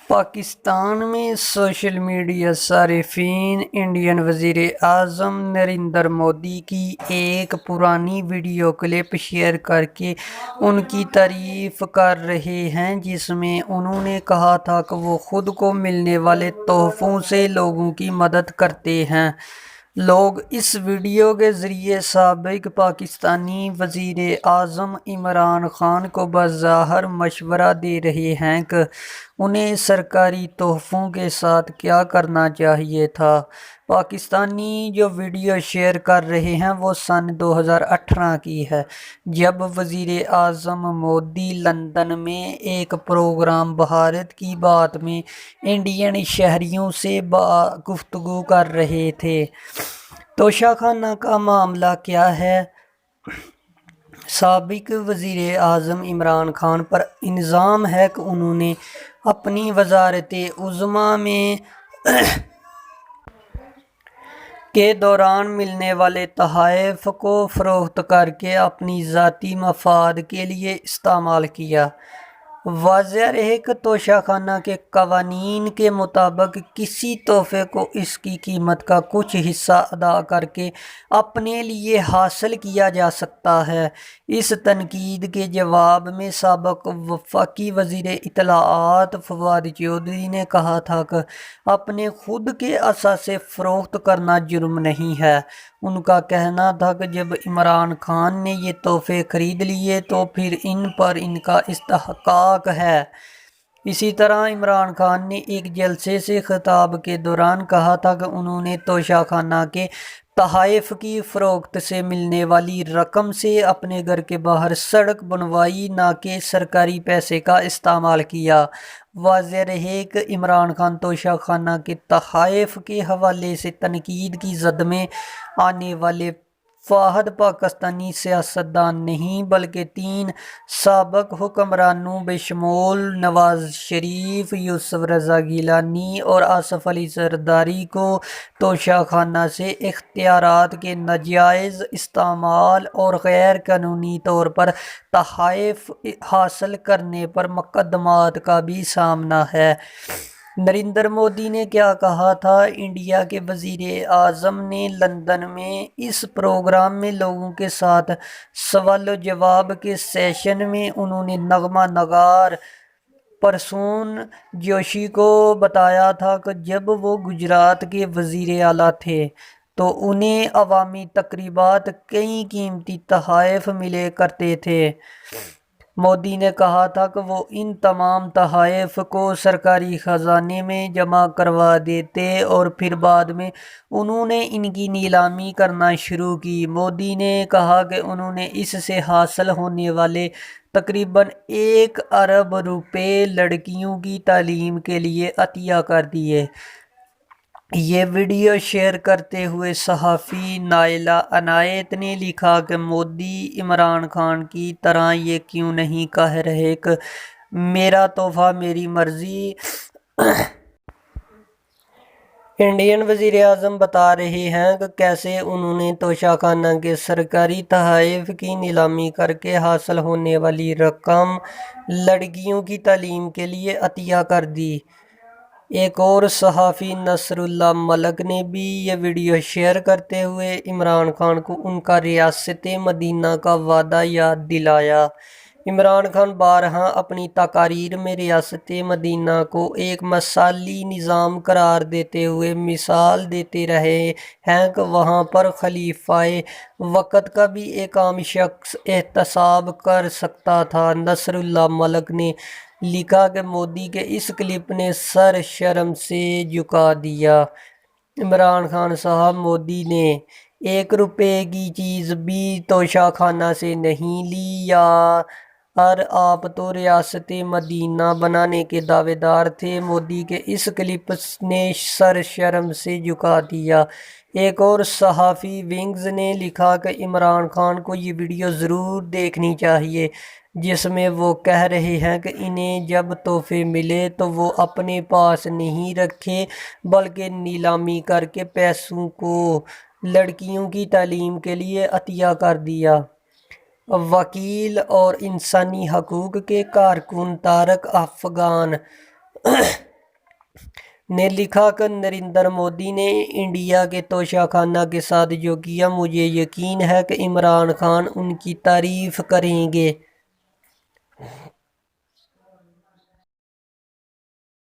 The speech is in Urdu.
پاکستان میں سوشل میڈیا صارفین انڈین وزیر اعظم نریندر مودی کی ایک پرانی ویڈیو کلپ شیئر کر کے ان کی تعریف کر رہے ہیں، جس میں انہوں نے کہا تھا کہ وہ خود کو ملنے والے تحفوں سے لوگوں کی مدد کرتے ہیں۔ لوگ اس ویڈیو کے ذریعے سابق پاکستانی وزیر اعظم عمران خان کو بظاہر مشورہ دے رہے ہیں کہ انہیں سرکاری تحفوں کے ساتھ کیا کرنا چاہیے تھا۔ پاکستانی جو ویڈیو شیئر کر رہے ہیں وہ سن 2018 کی ہے، جب وزیر اعظم مودی لندن میں ایک پروگرام بھارت کی بات میں انڈین شہریوں سے گفتگو کر رہے تھے۔ توشہ خانہ کا معاملہ کیا ہے؟ سابق وزیر اعظم عمران خان پر الزام ہے کہ انہوں نے اپنی وزارت عظمیٰ میں کے دوران ملنے والے تحائف کو فروخت کر کے اپنی ذاتی مفاد کے لیے استعمال کیا۔ واضح رہے کہ توشہ خانہ کے قوانین کے مطابق کسی تحفے کو اس کی قیمت کا کچھ حصہ ادا کر کے اپنے لیے حاصل کیا جا سکتا ہے۔ اس تنقید کے جواب میں سابق وفاقی وزیر اطلاعات فواد چودھری نے کہا تھا کہ اپنے خود کے اثاثے فروخت کرنا جرم نہیں ہے۔ ان کا کہنا تھا کہ جب عمران خان نے یہ تحفے خرید لیے تو پھر ان پر ان کا استحقاق ہے۔ اسی طرح عمران خان نے ایک جلسے سے خطاب کے دوران کہا تھا کہ انہوں نے توشہ خانہ کے تحائف کی فروخت سے ملنے والی رقم سے اپنے گھر کے باہر سڑک بنوائی، نہ کہ سرکاری پیسے کا استعمال کیا۔ واضح رہے کہ عمران خان توشہ خانہ کے تحائف کے حوالے سے تنقید کی زد میں آنے والے واحد پاکستانی سیاستدان نہیں، بلکہ 3 سابق حکمرانوں بشمول نواز شریف، یوسف رضا گیلانی اور آصف علی زرداری کو توشہ خانہ سے اختیارات کے ناجائز استعمال اور غیر قانونی طور پر تحائف حاصل کرنے پر مقدمات کا بھی سامنا ہے۔ نریندر مودی نے کیا کہا تھا؟ انڈیا کے وزیر اعظم نے لندن میں اس پروگرام میں لوگوں کے ساتھ سوال و جواب کے سیشن میں انہوں نے نغمہ نگار پرسون جوشی کو بتایا تھا کہ جب وہ گجرات کے وزیر اعلیٰ تھے تو انہیں عوامی تقریبات کئی قیمتی تحائف ملے کرتے تھے۔ مودی نے کہا تھا کہ وہ ان تمام تحائف کو سرکاری خزانے میں جمع کروا دیتے اور پھر بعد میں انہوں نے ان کی نیلامی کرنا شروع کی۔ مودی نے کہا کہ انہوں نے اس سے حاصل ہونے والے تقریباً 1 ارب روپے لڑکیوں کی تعلیم کے لیے عطیہ کر دیے۔ یہ ویڈیو شیئر کرتے ہوئے صحافی نائلہ عنایت نے لکھا کہ مودی عمران خان کی طرح یہ کیوں نہیں کہہ رہے کہ میرا تحفہ میری مرضی۔ انڈین وزیر اعظم بتا رہے ہیں کہ کیسے انہوں نے توشہ خانہ کے سرکاری تحائف کی نیلامی کر کے حاصل ہونے والی رقم لڑکیوں کی تعلیم کے لیے عطیہ کر دی۔ ایک اور صحافی نصر اللہ ملک نے بھی یہ ویڈیو شیئر کرتے ہوئے عمران خان کو ان کا ریاست مدینہ کا وعدہ یاد دلایا۔ عمران خان بارہا اپنی تقاریر میں ریاست مدینہ کو ایک مثالی نظام قرار دیتے ہوئے مثال دیتے رہے ہیں کہ وہاں پر خلیفہ وقت کا بھی ایک عام شخص احتساب کر سکتا تھا۔ نصر اللہ ملک نے لکھا کہ مودی کے اس کلپ نے سر شرم سے جھکا دیا۔ عمران خان صاحب، مودی نے 1 روپے کی چیز بھی توشہ خانہ سے نہیں لی یار، آپ تو ریاست مدینہ بنانے کے دعوے دار تھے۔ مودی کے اس کلپ نے سر شرم سے جھکا دیا۔ ایک اور صحافی ونگز نے لکھا کہ عمران خان کو یہ ویڈیو ضرور دیکھنی چاہیے، جس میں وہ کہہ رہے ہیں کہ انہیں جب تحفے ملے تو وہ اپنے پاس نہیں رکھے بلکہ نیلامی کر کے پیسوں کو لڑکیوں کی تعلیم کے لیے عطیہ کر دیا۔ وکیل اور انسانی حقوق کے کارکن طارق افغان نے لکھا کہ نریندر مودی نے انڈیا کے توشہ خانہ کے ساتھ جو کیا، مجھے یقین ہے کہ عمران خان ان کی تعریف کریں گے۔